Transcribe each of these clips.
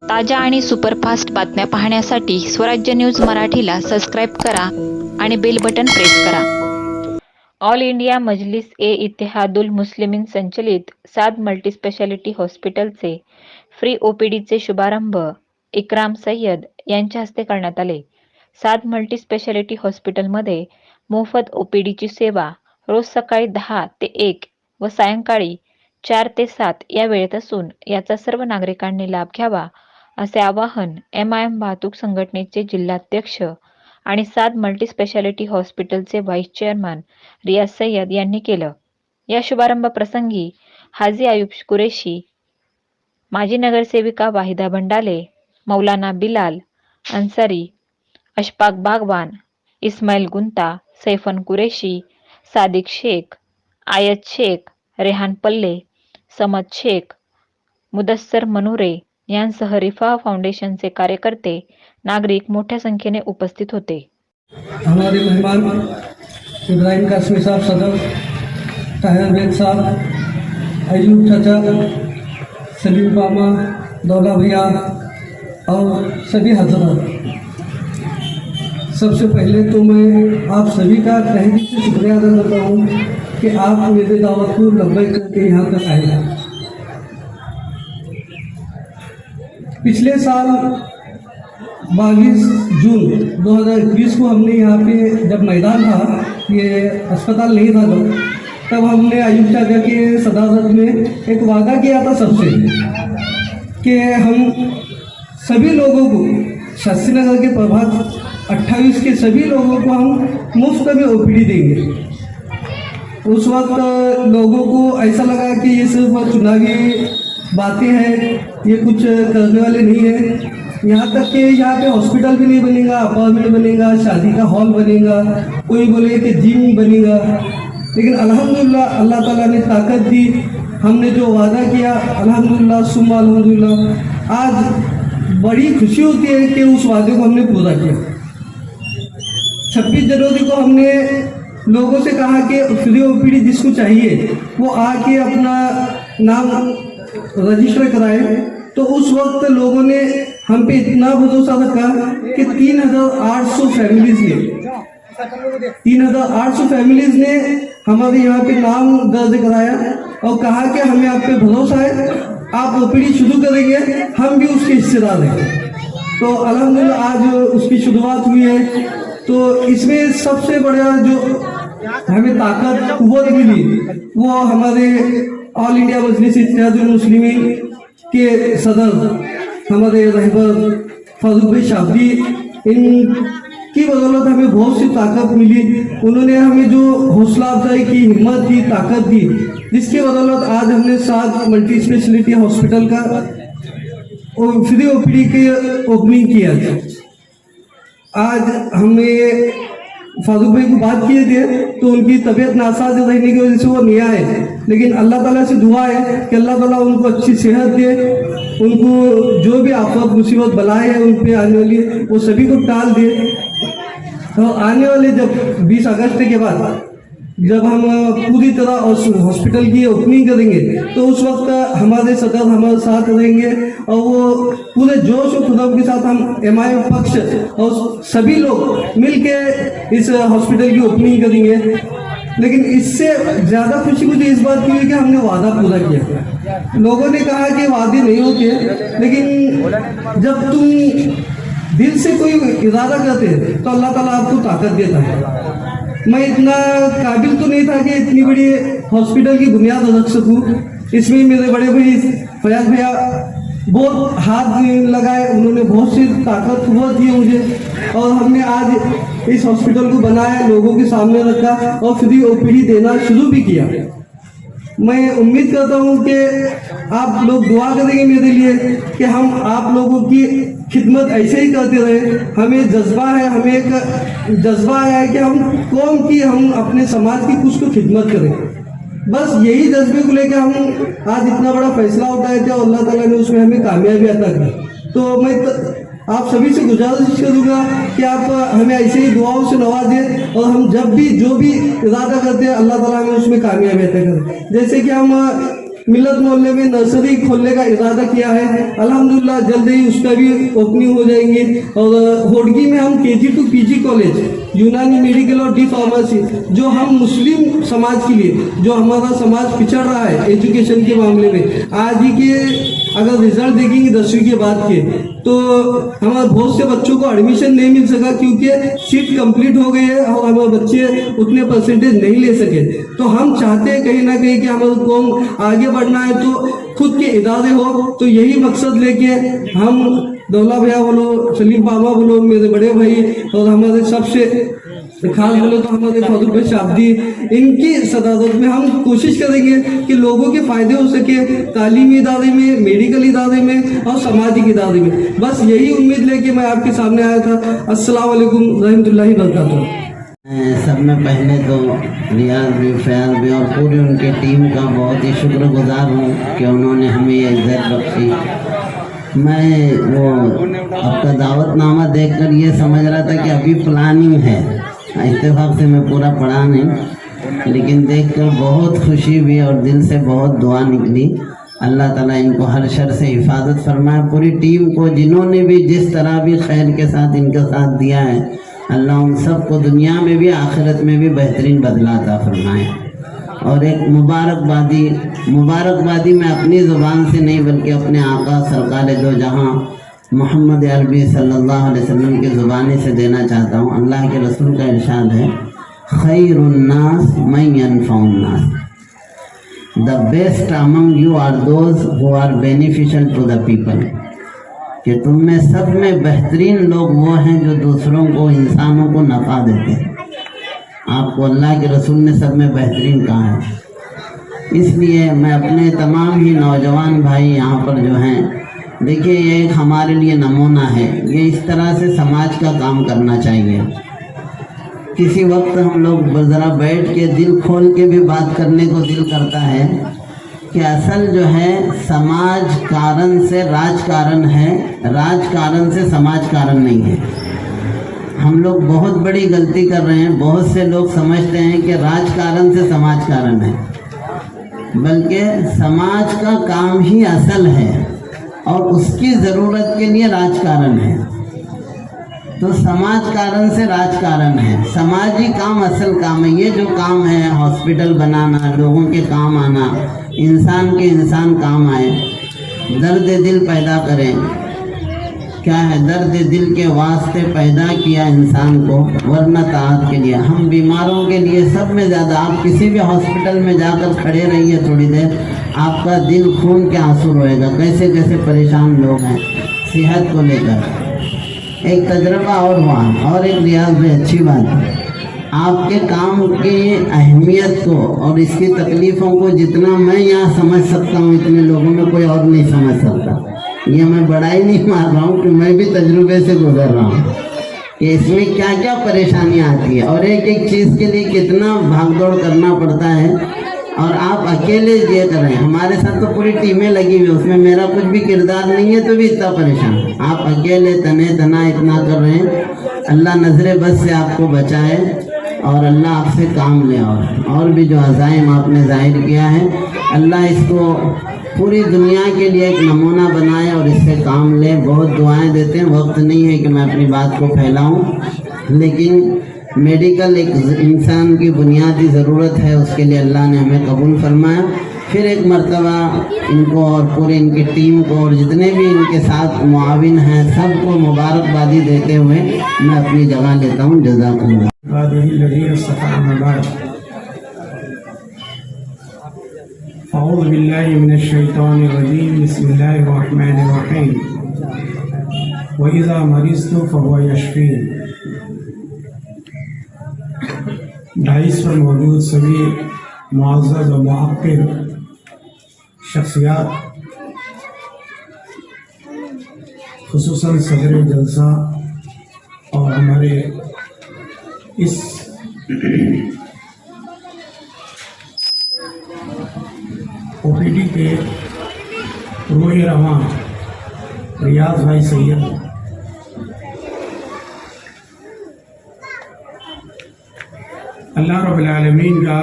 ताज्या आणि सुपरफास्ट बातम्या पाहण्यासाठी स्वराज्य न्यूज मराठीला सबस्क्राईब करा आणि बेल बटन प्रेस करा. ऑल इंडिया मजलिस ए इत्तेहादुल मुस्लिमीन संचलित साद मल्टीस्पेशालिटी हॉस्पिटलचे फ्री ओपीडीचे शुभारंभ इक्राम सय्यद यांच्या हस्ते करण्यात आले. साद मल्टीस्पेशालिटी हॉस्पिटलमध्ये मोफत ओपीडीची सेवा रोज सकाळी 10 ते 1 व सायंकाळी 4 ते 7 या वेळेत असून याचा सर्व नागरिकांनी लाभ घ्यावा असे आवाहन MIM वाहतूक संघटनेचे जिल्हाध्यक्ष आणि साद मल्टीस्पेशालिटी हॉस्पिटलचे व्हाईस चेअरमन रियाज सय्यद यांनी केलं. या शुभारंभ प्रसंगी हाजी आयुब कुरेशी, माजी नगरसेविका वाहिदा भंडाले, मौलाना बिलाल अन्सारी, अशफाक बागवान, इस्माईल गुंता, सैफन कुरेशी, सादिक शेख, आयत शेख, रेहान पल्ले, समद शेख, मुदस्सर मनुरे यांसह रिफा फाउंडेशनचे कार्यकर्ते, नागरिक मोठ्या संख्येने उपस्थित होते. हमारे मेहमान इब्राहिम कासमी साहब सदर, ताहिर बेग साहब, अयूब चाचा, सलीम पामा, दौला भैया और सभी हजरात, सबसे पहले तो मैं आप सभी का तहे दिल से शुक्रिया अदा करता हूँ कि आप मेरे दावत को लब्बैक करके यहाँ तक आए. पिछले साल 22 जून 2021 को हमने यहाँ पे जब मैदान था, ये अस्पताल नहीं था तब हमने अयूब चाचा के सदारत में एक वादा किया था सबसे कि हम सभी लोगों को शास्त्री नगर के प्रभाग 28 के सभी लोगों को हम मुफ्त में ओपीडी देंगे. उस वक्त लोगों को ऐसा लगा कि ये सिर्फ चुनावी बातें हैं, ये कुछ करने वाले नहीं है. यहाँ तक कि यहाँ पे हॉस्पिटल भी नहीं बनेगा, अपार्टमेंट बनेगा, शादी का हॉल बनेगा, कोई बोले कि जिम बनेगा. लेकिन अल्हम्दुलिल्लाह अल्लाह ताला ने ताकत दी. हमने जो वादा किया अल्हम्दुलिल्लाह सुम्मा अल्हम्दुलिल्लाह आज बड़ी खुशी होती है कि उस वादे को हमने पूरा किया. 26 जनवरी को हमने लोगों से कहा कि फ्री ओपीडी जिसको चाहिए वो आके अपना नाम रजिस्टर कराए. तो उस वक्त लोगों ने हम पे इतना भरोसा रखा कि 3,800 फैमिलीज ने हमारे यहाँ पे नाम दर्ज कराया और कहा कि हमें आप पे भरोसा है, आप ओपीडी शुरू करेंगे, हम भी उसके हिस्सेदार हैं. तो अल्हम्दुलिल्लाह आज उसकी शुरुआत हुई है. तो इसमें सबसे बड़ा जो हमें ताकत कुव्वत मिली वो हमारे ऑल इंडिया मजलिस इत्तेहादुल मुस्लिमीन के सदर हमारे रहबर फारूक भाई शाब्दी, इनकी बदौलत हमें बहुत सी ताकत मिली. उन्होंने हमें जो हौसला अफजाई की, हिम्मत दी, ताकत दी, जिसकी बदौलत आज हमने साद मल्टी स्पेशलिटी हॉस्पिटल का फ्री ओपीडी के ओपनिंग किया था. आज हमें फारूक भाई को बात किए थे तो उनकी तबीयत नासाज रहने की वजह से वो नहीं आए. लेकिन अल्लाह ताला से दुआ है कि अल्लाह ताला उनको अच्छी सेहत दे, उनको जो भी आफत मुसीबत बलाएं हैं उन पे आने वाली वो सभी को टाल दे. तो आने वाले जब 20 अगस्त के बाद जब हम पूरी तरह हॉस्पिटल की ओपनिंग करेंगे तो उस वक्त हमारे सदर हमारे साथ रहेंगे और वो पूरे जोश और खुदाम के साथ हम MIM पक्ष और सभी लोग मिलके इस हॉस्पिटल की ओपनिंग करेंगे. लेकिन इससे ज़्यादा खुशी मुझे इस बात की हुई कि हमने वादा पूरा किया. लोगों ने कहा कि वादे नहीं होते, लेकिन जब तुम दिल से कोई इरादा करते हैं तो अल्लाह ताला आपको ताकत देता है. मैं इतना काबिल तो नहीं था कि इतनी बड़ी हॉस्पिटल की बुनियाद रख सकूं. इसमें मेरे बड़े भाई फयाज भैया बहुत हाथ लगाए, उन्होंने बहुत सी ताकत दी मुझे और हमने आज इस हॉस्पिटल को बनाया, लोगों के सामने रखा और फ्री ओपीडी देना शुरू भी किया. मैं उम्मीद करता हूँ कि आप लोग दुआ करेंगे मेरे लिए कि हम आप लोगों की खिदमत ऐसे ही करते रहे. हमें जज्बा है कि हम कौम की, हम अपने समाज की कुछ तो खिदमत करें. बस यही जज्बे को लेकर हम आज इतना बड़ा फैसला उठाए थे और अल्लाह ताला ने उसमें हमें कामयाबी अता की. तो मैं आप सभी से गुजारिश करूँगा कि आप हमें ऐसे ही दुआओं से नवाजें और हम जब भी जो भी इरादा करते हैं अल्लाह ताला हमें उसमें कामयाबी अता करें. जैसे कि हम मिल्लत मोहल्ले में नर्सरी खोलने का इरादा किया है। अल्हम्दुलिल्लाह जल्द ही उसका भी ओपनिंग हो जाएंगे। और होडगी में हम KG to PG कॉलेज, यूनानी मेडिकल और डी फार्मेसी, जो हम मुस्लिम समाज के लिए, जो हमारा समाज पिछड़ रहा है एजुकेशन के मामले में, आज ही के अगर रिजल्ट देखेंगे 10वीं के बाद के, तो हमारे बहुत से बच्चों को एडमिशन नहीं मिल सका क्योंकि सीट कंप्लीट हो गई है और हमारे बच्चे उतने परसेंटेज नहीं ले सके। तो हम चाहते हैं कहीं ना कहीं कि हमारे कौम आगे बढ़ना है तो खुद के इदारे हो। तो यही मकसद लेके हम दौला भैया बोलो, सलीम पामा बोलो, मेरे बड़े भाई, और हमारे सबसे खास बोले तो हमारे फजल भाई शाब्दी, इनकी सदारत में हम कोशिश करेंगे कि लोगों के फायदे हो सके तालीमी इदारे में, मेडिकल इदारे में और सामाजिक इदारे में। बस यही उम्मीद लेके मैं आपके सामने आया था। अस्सलाम वालेकुम रहमतुल्लाहि बरकातुहू। सब में पहले तो रियाज भी, फैज भी और पूरी उनकी टीम का बहुत ही शुक्रगुजार हूँ कि उन्होंने हमें ये इज्जत बख्शी। मैं वो आपका दावतनामा देखकर ये समझ रहा था कि अभी प्लानिंग है, इत्तेफाक से मैं पूरा पढ़ा नहीं, लेकिन देखकर बहुत खुशी हुई और दिल से बहुत दुआ निकली। अल्लाह ताला इनको हर शर से हिफाजत फरमाए। पूरी टीम को जिन्होंने भी जिस तरह भी खैर के साथ इनका साथ दिया है, अल्लाह उन सब को दुनिया में भी आखिरत में भी बेहतरीन बदला अता फरमाए। और एक मुबारकबादी मैं अपनी ज़ुबान से नहीं बल्कि अपने आका सरकार दो जहाँ मोहम्मद अरबी सल्लल्लाहु अलैहि वसल्लम की ज़ुबानी से देना चाहता हूँ। अल्लाह के रसूल का इरशाद है, खैरुन्नास मन यनफउन्नास, the best among you are those who are beneficial to the people, कि तुम में सब में बेहतरीन लोग वो हैं जो दूसरों को, इंसानों को नफ़ा देते हैं। आपको अल्लाह के रसूल ने सब में बेहतरीन कहा है। इसलिए मैं अपने तमाम ही नौजवान भाई यहाँ पर जो हैं, देखिए ये एक हमारे लिए नमूना है। ये इस तरह से समाज का काम करना चाहिए। किसी वक्त हम लोग ज़रा बैठ के दिल खोल के भी बात करने को दिल करता है कि असल जो है समाज कारण से राजकारण है, राजकारण से समाज कारण नहीं है। हम लोग बहुत बड़ी गलती कर रहे हैं। बहुत से लोग समझते हैं कि राजकारण से समाज कारण है, बल्कि समाज का काम ही असल है और उसकी ज़रूरत के लिए राजकारण है। तो समाज कारण से राजकारण है, समाजी काम असल काम है। ये जो काम है हॉस्पिटल बनाना, लोगों के काम आना, इंसान के इंसान काम आए, दर्द दिल पैदा करें। क्या है, दर्द दिल के वास्ते पैदा किया इंसान को, वरना ताकत के लिए। हम बीमारों के लिए सब में ज़्यादा, आप किसी भी हॉस्पिटल में जाकर खड़े रहिए थोड़ी देर, आपका दिल खून के आंसू रोएगा। कैसे कैसे परेशान लोग हैं सेहत को लेकर। एक तजर्बा और हुआ, और एक रियाज में अच्छी बात है, आपके काम की अहमियत को और इसकी तकलीफ़ों को जितना मैं यहाँ समझ सकता हूँ, इतने लोगों में कोई और नहीं समझ सकता। ये मैं बड़ाई नहीं मार रहा हूँ कि मैं भी तजुर्बे से गुजर रहा हूँ कि इसमें क्या क्या परेशानियाँ आती है और एक एक चीज़ के लिए कितना भागदौड़ करना पड़ता है। और आप अकेले ये कर रहे हैं, हमारे साथ तो पूरी टीमें लगी हुई, उसमें मेरा कुछ भी किरदार नहीं है, तो भी इतना परेशान। आप अकेले तने तना इतना कर रहे हैं। अल्लाह नज़र बस से आपको बचाए और अल्लाह आपसे काम ले। और भी जो अज़ाइम आपने ज़ाहिर किया है, अल्लाह इसको पूरी दुनिया के लिए एक नमूना बनाए और इससे काम ले। बहुत दुआएं देते हैं, वक्त नहीं है कि मैं अपनी बात को फैलाऊं, लेकिन मेडिकल एक इंसान की बुनियादी ज़रूरत है, उसके लिए अल्लाह ने हमें कबूल फरमाया। फिर एक मर्तबा इनको और पूरी इनकी टीम को और जितने भी इनके साथ मुआविन हैं सबको मुबारकबादी देते हुए मैं अपनी जगह लेता हूँ। जज़ाकल्लाह। अऊज़ु बिल्लाहि मिनश शैतानिर रजीम, बिस्मिल्लाहिर रहमानिर रहीम। व इज़ा मरिज़तु फहुव यशफ़ीन। डाइस पर मौजूद सभी मुअज़्ज़ज़ व मुहक़्क़िर शख्सियात, खुसूसन सदर जलसा और हमारे इस ओपीडी के रूह रवां रियाज भाई सैयद, अल्लाह रब्बुल आलमीन का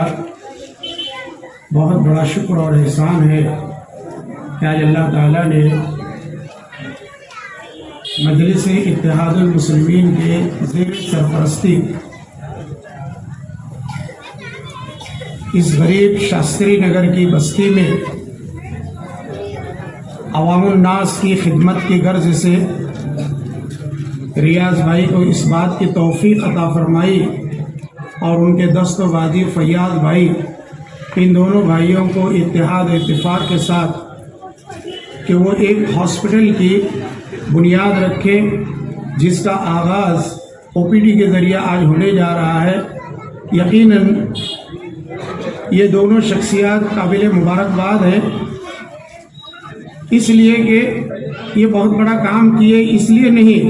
बहुत बड़ा शुक्र और एहसान है कि आज अल्लाह ताला ने मजलिस इत्तेहादुल मुस्लिमीन के ज़ेर सरपरस्ती इस गरीब शास्त्री नगर की बस्ती में अवामुन नास की खिदमत की गर्ज से रियाज भाई को इस बात की तौफीक अता फरमाई और उनके दस्तवादी फैयाज भाई, इन दोनों भाइयों को इत्तेहाद इत्तिफाक के साथ कि वो एक हॉस्पिटल की बुनियाद रखें जिसका आगाज़ ओपीडी के ज़रिए आज होने जा रहा है। यकीनन ये दोनों शख्सियात काबिल मुबारकबाद हैं, इसलिए कि ये बहुत बड़ा काम किए, इसलिए नहीं,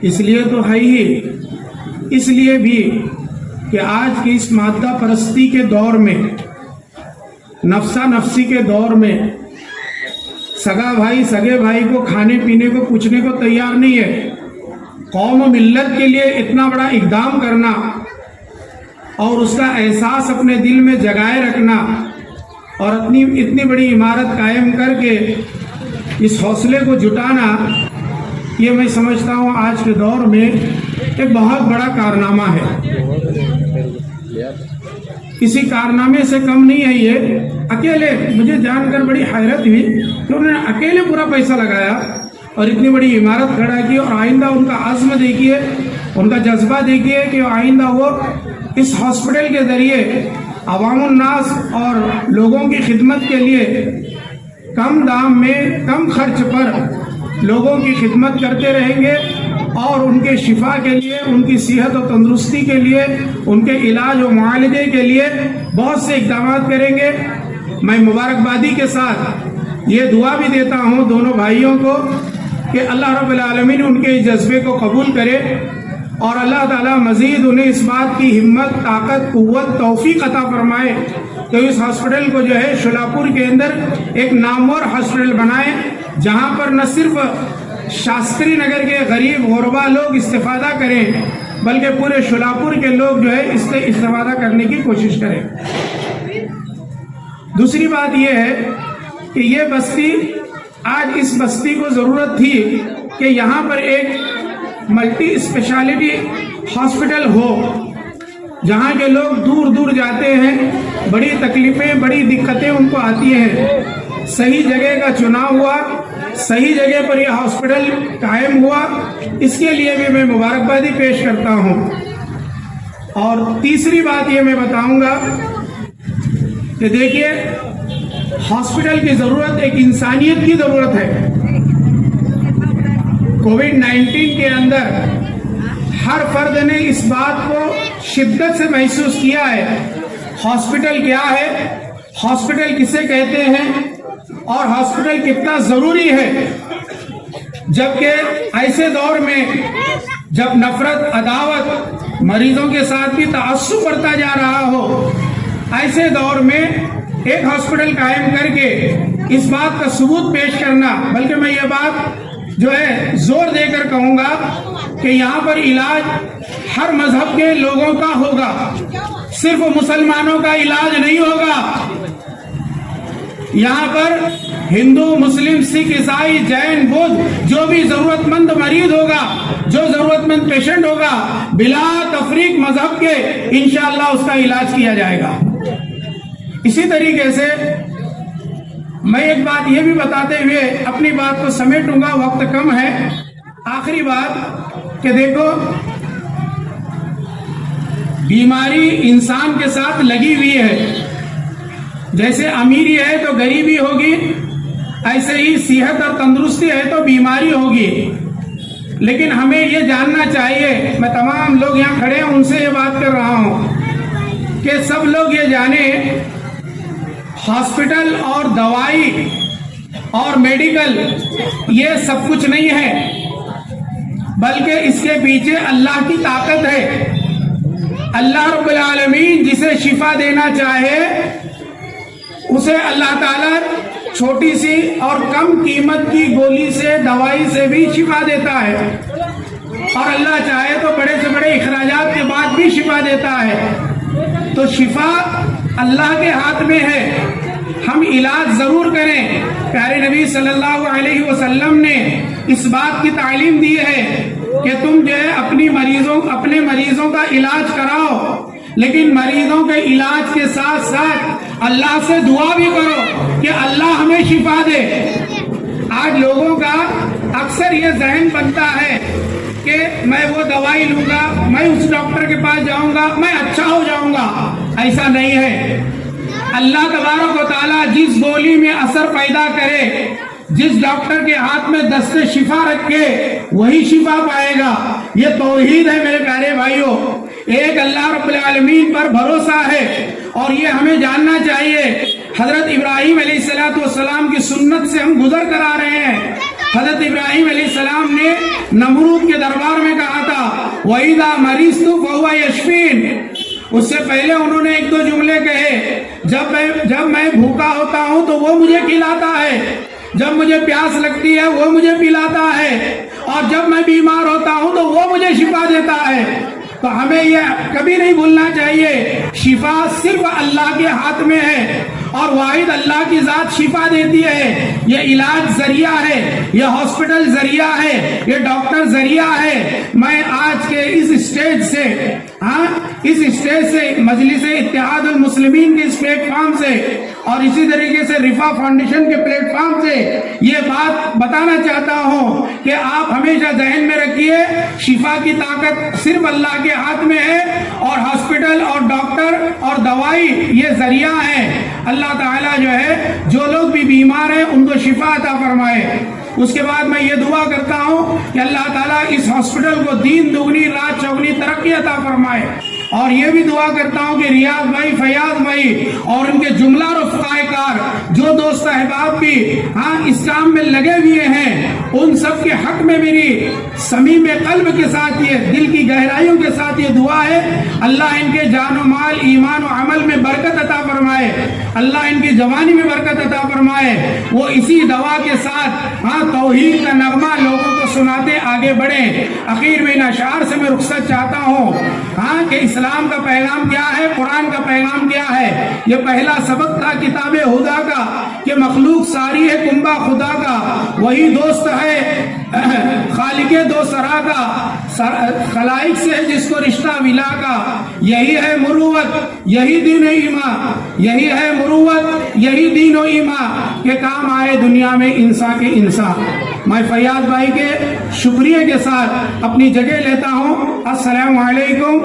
इसलिए तो है ही, इसलिए भी कि आज की इस मादा परस्ती के दौर में, नफसा नफसी के दौर में सगा भाई सगे भाई को खाने पीने को पूछने को तैयार नहीं है। कौम मिल्लत के लिए इतना बड़ा इक़दाम करना और उसका एहसास अपने दिल में जगाए रखना और इतनी बड़ी इमारत कायम करके इस हौसले को जुटाना, ये मैं समझता हूँ आज के दौर में एक बहुत बड़ा कारनामा है। किसी कारनामे से कम नहीं है ये। अकेले मुझे जानकर बड़ी हैरत हुई कि उन्होंने अकेले पूरा पैसा लगाया और इतनी बड़ी इमारत खड़ा की, और आइंदा उनका आज़्म देखिए, उनका जज्बा देखिए कि आइंदा वो इस हॉस्पिटल के ज़रिए अवामुन नास और लोगों की खिदमत के लिए कम दाम में कम खर्च पर लोगों की खिदमत करते रहेंगे और उनके शिफा के लिए, उनकी सेहत और तंदुरुस्ती के लिए, उनके इलाज और मुआलजे के लिए बहुत से इक़दाम करेंगे। मैं मुबारकबादी के साथ ये दुआ भी देता हूँ दोनों भाइयों को कि अल्लाह रब्बुल आलमीन उनके इस जज्बे को कबूल करे और अल्लाह ताला मज़ीद उन्हें इस बात की हिम्मत, ताकत, कुव्वत, तौफीक अता फरमाए तो इस हॉस्पिटल को जो है शोलापुर के अंदर एक नामवर हॉस्पिटल बनाए, जहाँ पर न सिर्फ शास्त्री नगर के गरीब गुरबा लोग इस्तेफादा करें बल्कि पूरे शोलापुर के लोग जो है इससे इस्तेफादा करने की कोशिश करें। दूसरी बात यह है कि ये बस्ती, आज इस बस्ती को ज़रूरत थी कि यहाँ पर एक मल्टी स्पेशलिटी हॉस्पिटल हो, जहाँ के लोग दूर दूर जाते हैं, बड़ी तकलीफ़ें, बड़ी दिक्कतें उनको आती हैं। सही जगह का चुनाव हुआ, सही जगह पर यह हॉस्पिटल कायम हुआ, इसके लिए भी मैं मुबारकबादी पेश करता हूँ। और तीसरी बात ये मैं बताऊंगा कि देखिए, हॉस्पिटल की ज़रूरत एक इंसानियत की ज़रूरत है। कोविड-19 के अंदर हर फर्द ने इस बात को शिद्दत से महसूस किया है। हॉस्पिटल क्या है, हॉस्पिटल किसे कहते हैं और हॉस्पिटल कितना ज़रूरी है। जबकि ऐसे दौर में जब नफरत, अदावत, मरीजों के साथ भी तअस्सुब बढ़ता जा रहा हो, ऐसे दौर में एक हॉस्पिटल कायम करके इस बात का सबूत पेश करना, बल्कि मैं ये बात जो है जोर देकर कहूँगा कि यहाँ पर इलाज हर मजहब के लोगों का होगा, सिर्फ मुसलमानों का इलाज नहीं होगा। यहाँ पर हिंदू, मुस्लिम, सिख, ईसाई, जैन, बौद्ध, जो भी जरूरतमंद मरीज होगा, जो जरूरतमंद पेशेंट होगा, बिला तफरीक मजहब के इंशाअल्लाह उसका इलाज किया जाएगा। इसी तरीके से मैं एक बात ये भी बताते हुए अपनी बात को समेटूंगा, वक्त कम है। आखिरी बात कि देखो, बीमारी इंसान के साथ लगी हुई है। जैसे अमीरी है तो गरीबी होगी, ऐसे ही सेहत और तंदुरुस्ती है तो बीमारी होगी। लेकिन हमें ये जानना चाहिए, मैं तमाम लोग यहाँ खड़े हैं उनसे ये बात कर रहा हूँ कि सब लोग ये जाने, हॉस्पिटल और दवाई और मेडिकल ये सब कुछ नहीं है, बल्कि इसके पीछे अल्लाह की ताकत है। अल्लाह रब्बुल आलमीन जिसे शिफा देना चाहे उसे अल्लाह ताला छोटी सी और कम कीमत की गोली से, दवाई से भी शिफा देता है, और अल्लाह चाहे तो बड़े से बड़े इखराजात के बाद भी शिफा देता है। तो शिफा अल्लाह के हाथ में है। हम इलाज जरूर करें। प्यारे नबी सल्लल्लाहु अलैहि वसल्लम ने इस बात की तालीम दी है कि तुम जो है अपने मरीजों का इलाज कराओ, लेकिन मरीजों के इलाज के साथ साथ अल्लाह से दुआ भी करो कि अल्लाह हमें शिफा दे। आज लोगों का अक्सर ये जहन बनता है कि मैं वो दवाई लूंगा, मैं उस डॉक्टर के पास जाऊंगा, मैं अच्छा हो जाऊंगा। ऐसा नहीं है। अल्लाह तबारक व तआला जिस गोली में असर पैदा करे, जिस डॉक्टर के हाथ में दस्ते शिफा रखे, वही शिफा पाएगा। ये तौहीद है मेरे प्यारे भाइयों। एक अल्लाह रब्बुल आलमीन पर भरोसा है और ये हमें जानना चाहिए। हजरत इब्राहिम अलैहिस्सलाम की सुन्नत से हम गुजर कर आ रहे हैं। हजरत इब्राहिम अलैहिस्सलाम ने नमरूद के दरबार में कहा था, वइदा मरीज़तु फहुवा यशफीन। उससे पहले उन्होंने एक दो जुमले कहे, जब मैं भूखा होता हूं तो वो मुझे खिलाता है, जब मुझे प्यास लगती है वो मुझे पिलाता है, और जब मैं बीमार होता हूं तो वो मुझे शिफा देता है। तो हमें यह कभी नहीं भूलना चाहिए, शिफा सिर्फ अल्लाह के हाथ में है और वाहिद अल्लाह की जात शिफा देती है। ये इलाज जरिया है, ये हॉस्पिटल जरिया है, ये डॉक्टर जरिया है। मैं आज के इस स्टेज से मजलिस इत्तेहादुल मुस्लिमीन के इस प्लेटफॉर्म से और इसी तरीके से रिफा फाउंडेशन के प्लेटफॉर्म से ये बात बताना चाहता हूँ कि आप हमेशा जहन में रखिए, शिफा की ताकत सिर्फ अल्लाह के हाथ में है और हॉस्पिटल और डॉक्टर और दवाई ये जरिया है। अल्लाह ताला जो है, जो लोग भी बीमार हैं उनको शिफा अता फरमाए। उसके बाद मैं ये दुआ करता हूँ कि अल्लाह ताला इस हॉस्पिटल को दीन दुगनी रात चौगनी तरक्की अता फरमाए। और ये भी दुआ करता हूँ कि रियाज भाई, फयाज भाई और उनके जुमला रफ़ाएकार जो दोस्त अहबाब भी इस काम में लगे हुए हैं, उन सब के हक में मेरी समीम कल्ब के साथ ये दिल की गहराइयों के साथ ये दुआ है, अल्लाह इनके जानो माल, ईमान और अमल में बरकत अता फरमाए, अल्लाह इनकी जवानी में बरकत अता फरमाए। वो इसी दवा के साथ तौहीद का नगमा लोगों को सुनाते आगे बढ़े। आखिर में इन अशार से मैं रुखसत चाहता हूँ कि इस्लाम का पैगाम क्या है, कुरान का पैगाम क्या है। ये पहला सबक था किताब हुदा का कि मखलूक सारी है कुंबा खुदा का, वही दोस्त है खालिके दो सरा का, खलाइक से है जिसको रिश्ता मिला का। यही है मुरुवत, यही दीन ईमान, यही है मुरुवत, यही दीन और ईमान के काम आए दुनिया में इंसान के इंसान। मैं फयाज भाई के शुक्रिया के साथ अपनी जगह लेता हूँ। अस्सलामु अलैकुम।